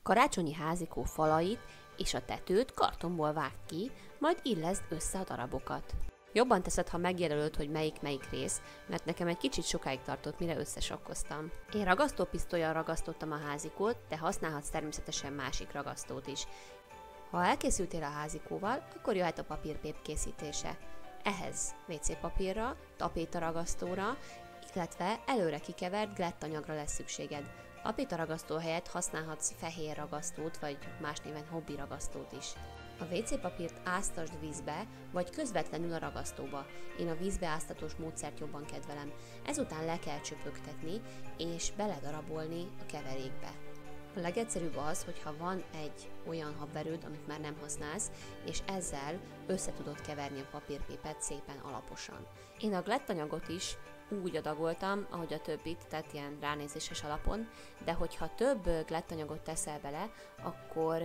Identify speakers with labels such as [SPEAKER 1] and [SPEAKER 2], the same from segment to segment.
[SPEAKER 1] Karácsonyi házikó falait és a tetőt kartonból vágd ki, majd illeszd össze a darabokat. Jobban teszed, ha megjelölöd, hogy melyik rész, mert nekem egy kicsit sokáig tartott, mire összesokkoztam. Én ragasztópisztollyal ragasztottam a házikót, de használhatsz természetesen másik ragasztót is. Ha elkészültél a házikóval, akkor jöhet a papírpép készítése. Ehhez WC papírra, tapétaragasztóra, illetve előre kikevert glettanyagra lesz szükséged. Tapétaragasztó helyett használhatsz fehér ragasztót, vagy más néven hobbi ragasztót is. A WC papírt áztasd vízbe, vagy közvetlenül a ragasztóba. Én a vízbe áztatós módszert jobban kedvelem. Ezután le kell csöpögtetni, és beledarabolni a keverékbe. A legegyszerűbb az, hogyha van egy olyan habverőd, amit már nem használsz, és ezzel össze tudod keverni a papírpépet szépen alaposan. Én a glettanyagot is úgy adagoltam, ahogy a többit, tehát ilyen ránézéses alapon, de hogyha több glettanyagot teszel bele, akkor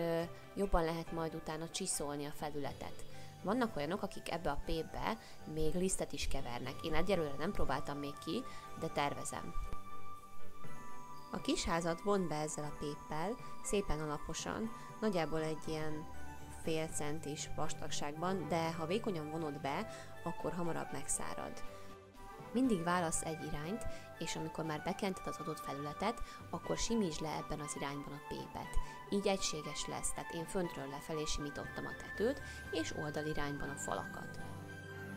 [SPEAKER 1] jobban lehet majd utána csiszolni a felületet. Vannak olyanok, akik ebbe a pépbe még lisztet is kevernek. Én egyelőre nem próbáltam még ki, de tervezem. A kis házat vond be ezzel a péppel, szépen alaposan, nagyjából egy ilyen fél centis vastagságban, de ha vékonyan vonod be, akkor hamarabb megszárad. Mindig válasz egy irányt, és amikor már bekented az adott felületet, akkor simítsd le ebben az irányban a pépet. Így egységes lesz, tehát én föntről lefelé simítottam a tetőt, és oldalirányban a falakat.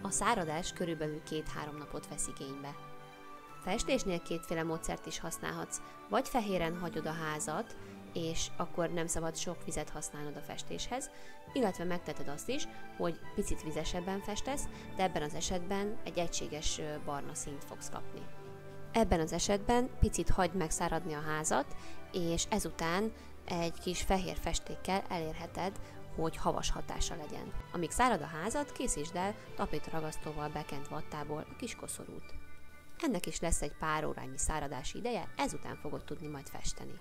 [SPEAKER 1] A száradás körülbelül 2-3 napot vesz igénybe. Festésnél kétféle módszert is használhatsz, vagy fehéren hagyod a házat, és akkor nem szabad sok vizet használnod a festéshez, illetve megteted azt is, hogy picit vizesebben festesz, de ebben az esetben egy egységes barna színt fogsz kapni. Ebben az esetben picit hagyd megszáradni a házat, és ezután egy kis fehér festékkel elérheted, hogy havas hatása legyen. Amíg szárad a házat, készítsd el tapétaragasztóval bekent vattából a kis koszorút. Ennek is lesz egy pár órányi száradási ideje, ezután fogod tudni majd festeni.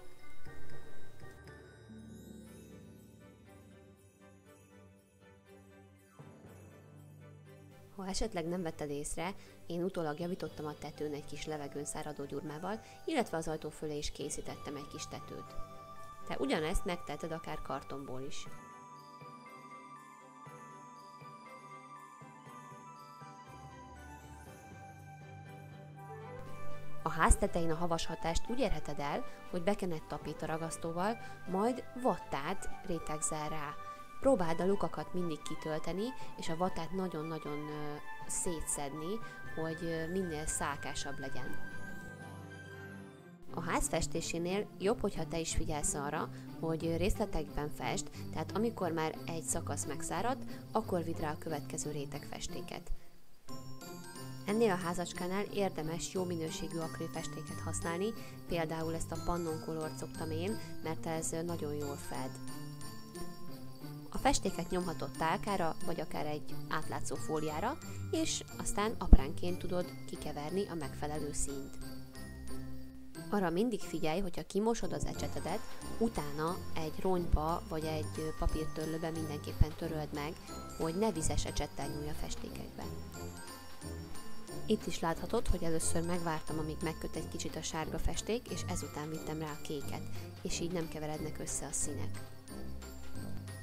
[SPEAKER 1] Ha esetleg nem vetted észre, én utólag javítottam a tetőn egy kis levegőn száradó gyurmával, illetve az ajtó fölé is készítettem egy kis tetőt. Te ugyanezt megteheted akár kartonból is. A ház tetején a havas hatást úgy érheted el, hogy bekened tapétaragasztóval, majd vattát rétegzel rá. Próbáld a lukakat mindig kitölteni, és a vattát nagyon-nagyon szétszedni, hogy minél szálkásabb legyen. A ház festésénél jobb, hogyha te is figyelsz arra, hogy részletekben fest, tehát amikor már egy szakasz megszárad, akkor vidd rá a következő réteg festéket. Ennél a házacskánál érdemes jó minőségű akrélfestéket használni, például ezt a Pannon Colort szoktam én, mert ez nagyon jól fed. A festéket nyomhatod tálkára, vagy akár egy átlátszó fóliára, és aztán apránként tudod kikeverni a megfelelő színt. Arra mindig figyelj, hogyha kimosod az ecsetedet, utána egy ronyba vagy egy papírtörlőbe mindenképpen töröld meg, hogy ne vizes ecsettel nyúlj a festékekbe. Itt is láthatod, hogy először megvártam, amíg megköt egy kicsit a sárga festék, és ezután vittem rá a kéket, és így nem keverednek össze a színek.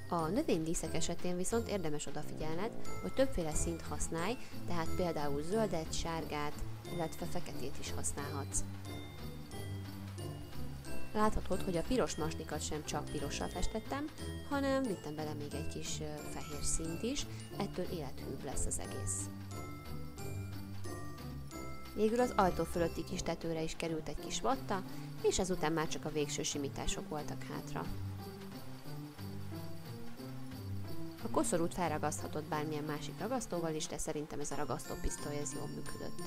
[SPEAKER 1] A növénydíszek esetén viszont érdemes odafigyelned, hogy többféle színt használj, tehát például zöldet, sárgát, illetve feketét is használhatsz. Láthatod, hogy a piros masnikat sem csak pirossal festettem, hanem vittem bele még egy kis fehér színt is, ettől élethűbb lesz az egész. Végül az ajtó fölötti kis tetőre is került egy kis vatta, és ezután már csak a végső simítások voltak hátra. A koszorút felragaszthatod bármilyen másik ragasztóval is, de szerintem ez a ragasztópisztoly ez jól működött.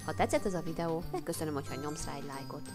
[SPEAKER 1] Ha tetszett ez a videó, megköszönöm, hogyha nyomsz rá egy lájkot.